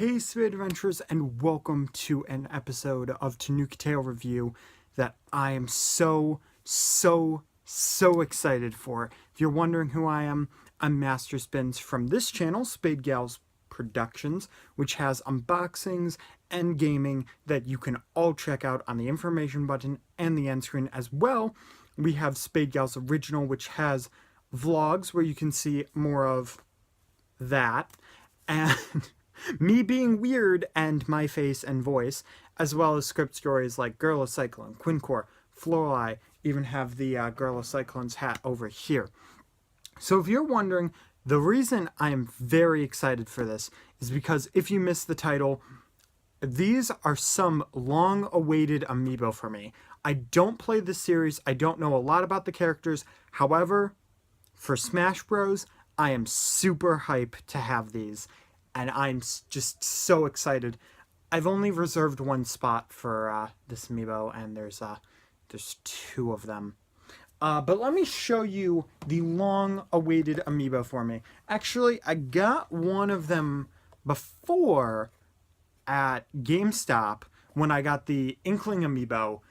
Hey Spade Adventurers, and welcome to an episode of Tanooki Tale Review that I am so excited for. If you're wondering who I am, I'm Master Spins from this channel, SpadeGalzProductions, which has unboxings and gaming that you can all check out on the information button and the end screen. As well, we have SpadeGalzOriginal, which has vlogs where you can see more of that, and me being weird and my face and voice, as well as script stories like Girl of Cyclone, Quincore, Florali, even have the Girl of Cyclone's hat over here. So if you're wondering, the reason I am very excited for this is because if you missed the title, these are some long-awaited Amiibo for me. I don't play this series, I don't know a lot about the characters, however, for Smash Bros, I am super hyped to have these. And I'm just so excited. I've only reserved one spot for this Amiibo, and there's two of them. But let me show you the long-awaited Amiibo for me. Actually, I got one of them before at GameStop when I got the Inkling Amiibo.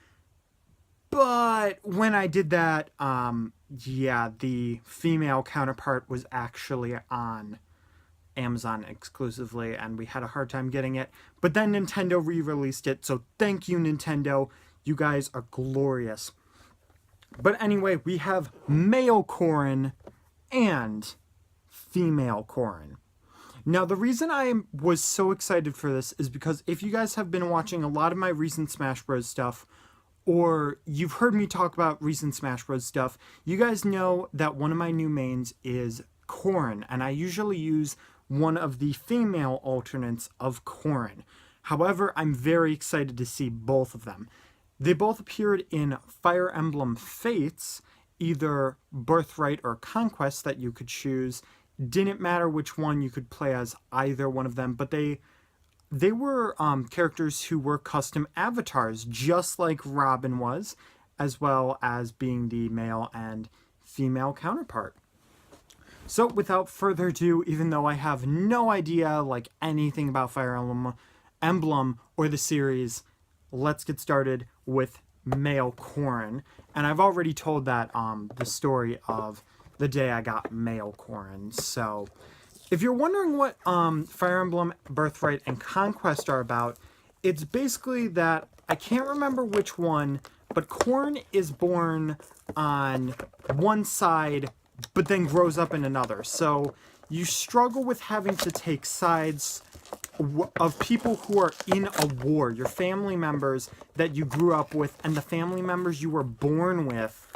But when I did that, yeah, the female counterpart was actually on Amazon exclusively, and we had a hard time getting it. But then Nintendo re-released it, so thank you, Nintendo. You guys are glorious. But anyway, we have male Corrin and female Corrin. Now, the reason I was so excited for this is because if you guys have been watching a lot of my recent Smash Bros. Stuff, or you've heard me talk about recent Smash Bros. Stuff, you guys know that one of my new mains is Corrin, and I usually use one of the female alternates of Corrin. However, I'm very excited to see both of them. They both appeared in Fire Emblem Fates, either Birthright or Conquest that you could choose. Didn't matter which one, you could play as either one of them, but they were characters who were custom avatars, just like Robin was, as well as being the male and female counterpart. So without further ado, even though I have no idea like anything about Fire Emblem or the series, let's get started with male Corrin. And I've already told that the story of the day I got male Corrin. So if you're wondering what Fire Emblem, Birthright, and Conquest are about, it's basically that, I can't remember which one, but Corrin is born on one side but then grows up in another. So you struggle with having to take sides of people who are in a war, your family members that you grew up with and the family members you were born with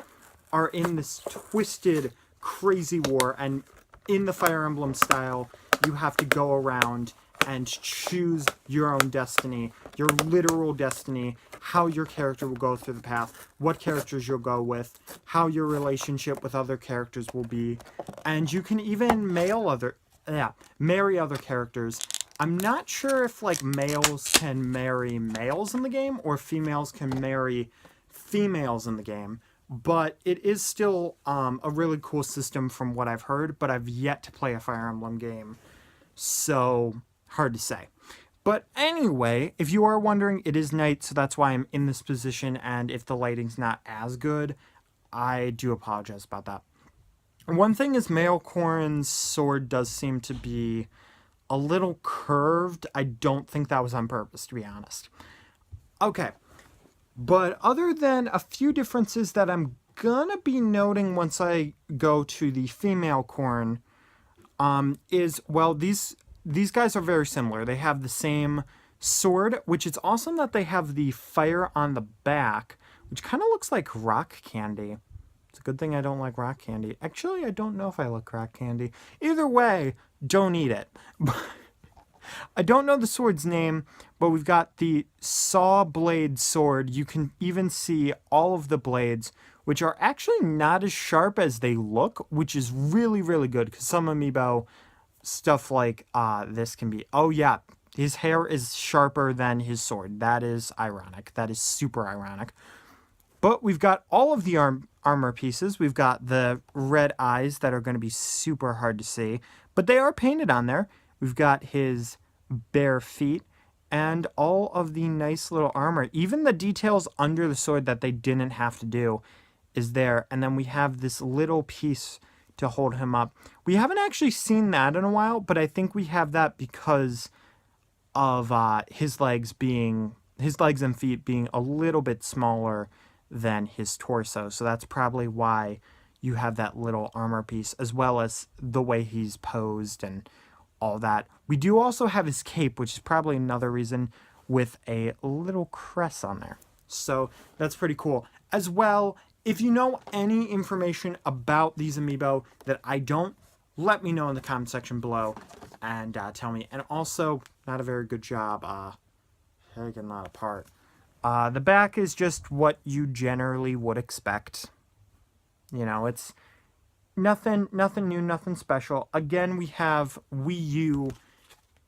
are in this twisted, crazy war, and in the Fire Emblem style, you have to go around and choose your own destiny, your literal destiny, how your character will go through the path, what characters you'll go with, how your relationship with other characters will be, and you can even marry other characters. I'm not sure if like males can marry males in the game or females can marry females in the game, but it is still a really cool system from what I've heard, but I've yet to play a Fire Emblem game, so hard to say. But anyway, if you are wondering, it is night, so that's why I'm in this position, and if the lighting's not as good, I do apologize about that. One thing is male Corrin's sword does seem to be a little curved. I don't think that was on purpose, to be honest. Okay, but other than a few differences that I'm gonna be noting once I go to the female Corrin, is, well, these guys are very similar. They have the same sword, which is awesome that they have the fire on the back, which kind of looks like rock candy. It's a good thing I don't like rock candy. Actually, I don't know if I like rock candy. Either way, don't eat it. I don't know the sword's name, but we've got the saw blade sword. You can even see all of the blades, which are actually not as sharp as they look, which is really, really good, because some Amiibo stuff like this can be, oh yeah, his hair is sharper than his sword. That is ironic. That is super ironic. But we've got all of the armor pieces. We've got the red eyes that are going to be super hard to see, but they are painted on there. We've got his bare feet, and all of the nice little armor. Even the details under the sword that they didn't have to do is there. And then we have this little piece to hold him up. We haven't actually seen that in a while, but I think we have that because of his legs and feet being a little bit smaller than his torso. So that's probably why you have that little armor piece, as well as the way he's posed and all that. We do also have his cape, which is probably another reason, with a little crest on there. So that's pretty cool. As well, if you know any information about these Amiibo that I don't, let me know in the comment section below and tell me. And also, not a very good job taking that apart. The back is just what you generally would expect. You know, it's nothing new, nothing special. Again, we have Wii U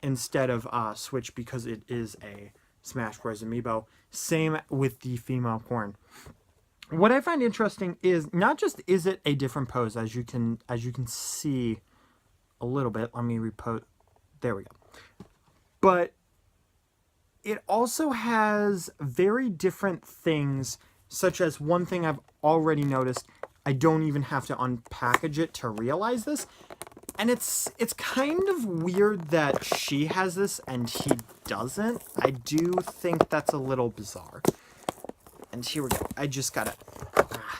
instead of Switch because it is a Smash Bros. Amiibo. Same with the female Corrin. What I find interesting is not just is it a different pose, as you can see a little bit. Let me repose. There we go. But it also has very different things, such as one thing I've already noticed. I don't even have to unpackage it to realize this. And it's kind of weird that she has this and he doesn't. I do think that's a little bizarre. And here we go. I just got it.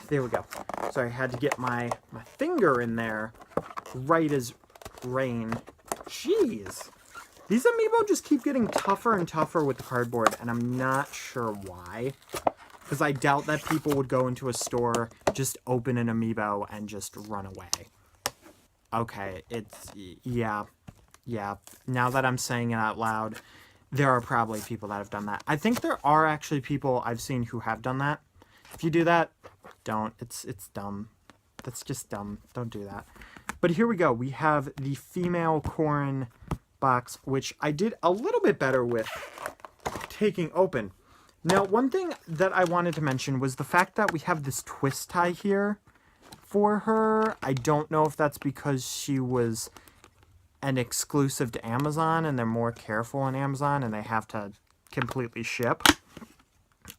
There we go. Sorry, I had to get my finger in there right as rain. Jeez. These Amiibo just keep getting tougher and tougher with the cardboard, and I'm not sure why. Because I doubt that people would go into a store, just open an Amiibo, and just run away. Okay, yeah. Now that I'm saying it out loud, there are probably people that have done that. I think there are actually people I've seen who have done that. If you do that, don't. It's dumb. That's just dumb. Don't do that. But here we go. We have the female Corrin box, which I did a little bit better with taking open. Now, one thing that I wanted to mention was the fact that we have this twist tie here for her. I don't know if that's because she was an exclusive to Amazon and they're more careful on Amazon and they have to completely ship.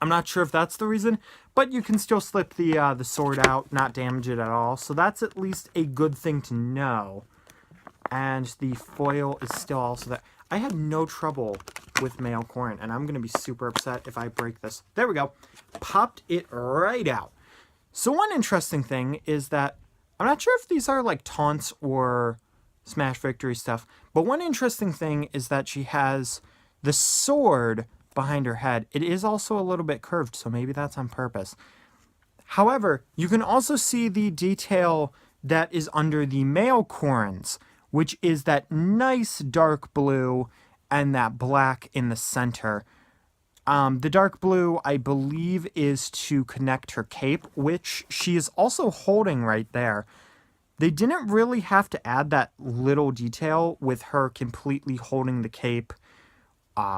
I'm not sure if that's the reason, but you can still slip the sword out, not damage it at all. So that's at least a good thing to know. And the foil is still also there. I had no trouble with male Corrin, and I'm going to be super upset if I break this. There we go. Popped it right out. So one interesting thing is that, I'm not sure if these are like taunts or Smash Victory stuff, but one interesting thing is that she has the sword behind her head. It is also a little bit curved, so maybe that's on purpose. However, you can also see the detail that is under the male Corrins, which is that nice dark blue and that black in the center. The dark blue, I believe, is to connect her cape, which she is also holding right there. They didn't really have to add that little detail with her completely holding the cape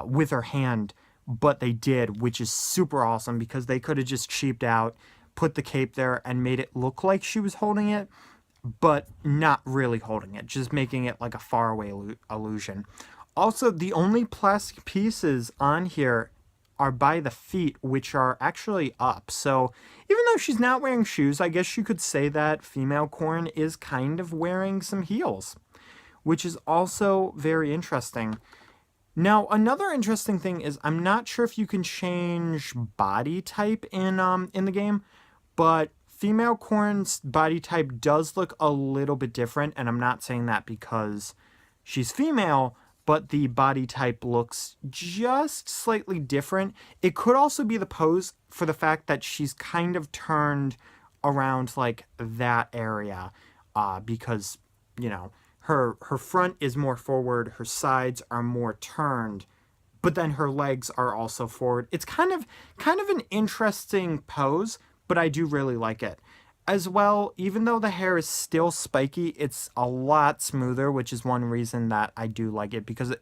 with her hand, but they did, which is super awesome because they could have just cheaped out, put the cape there, and made it look like she was holding it, but not really holding it, just making it like a faraway illusion. Also, the only plastic pieces on here are by the feet, which are actually up. So even though she's not wearing shoes, I guess you could say that female Corrin is kind of wearing some heels, which is also very interesting. Now, another interesting thing is I'm not sure if you can change body type in the game, but female Corrin's body type does look a little bit different, and I'm not saying that because she's female, but the body type looks just slightly different. It could also be the pose for the fact that she's kind of turned around like that area because, you know, her front is more forward, her sides are more turned, but then her legs are also forward. It's kind of an interesting pose, but I do really like it. As well, even though the hair is still spiky, it's a lot smoother, which is one reason that I do like it, because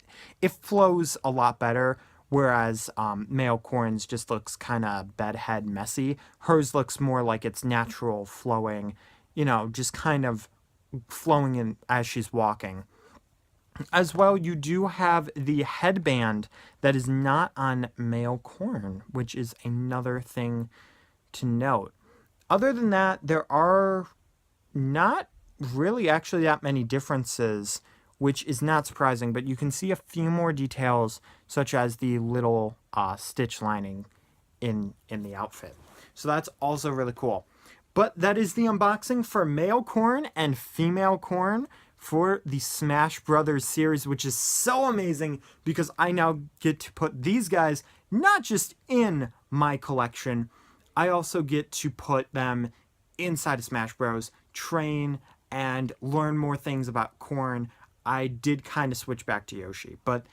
it flows a lot better, whereas male Corrin's just looks kind of bedhead messy. Hers looks more like it's natural flowing, you know, just kind of flowing in as she's walking. As well, you do have the headband that is not on male Corrin, which is another thing to note. Other than that, there are not really actually that many differences, which is not surprising, but you can see a few more details, such as the little stitch lining in the outfit. So that's also really cool. But that is the unboxing for male Corrin and female Corrin for the Smash Brothers series, which is so amazing because I now get to put these guys not just in my collection, I also get to put them inside of Smash Bros, train, and learn more things about Corrin. I did kind of switch back to Yoshi, but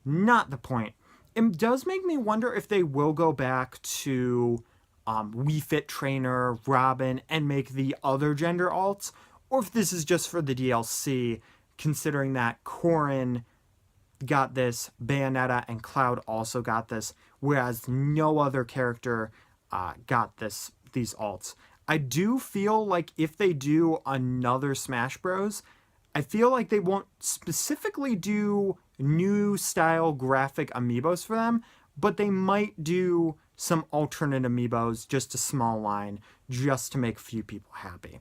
not the point. It does make me wonder if they will go back to Wii Fit Trainer, Robin, and make the other gender alts, or if this is just for the DLC, considering that Corrin got this, Bayonetta and Cloud also got this, whereas no other character got these alts. I do feel like if they do another Smash Bros, I feel like they won't specifically do new style graphic amiibos for them, but they might do some alternate amiibos, just a small line, just to make a few people happy.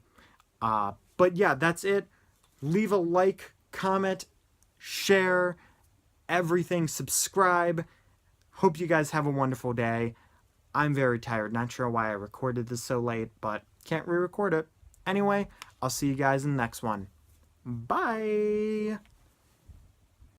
But yeah, that's it. Leave a like, comment, share, everything, subscribe. Hope you guys have a wonderful day. I'm very tired. Not sure why I recorded this so late, but can't re-record it. Anyway, I'll see you guys in the next one. Bye!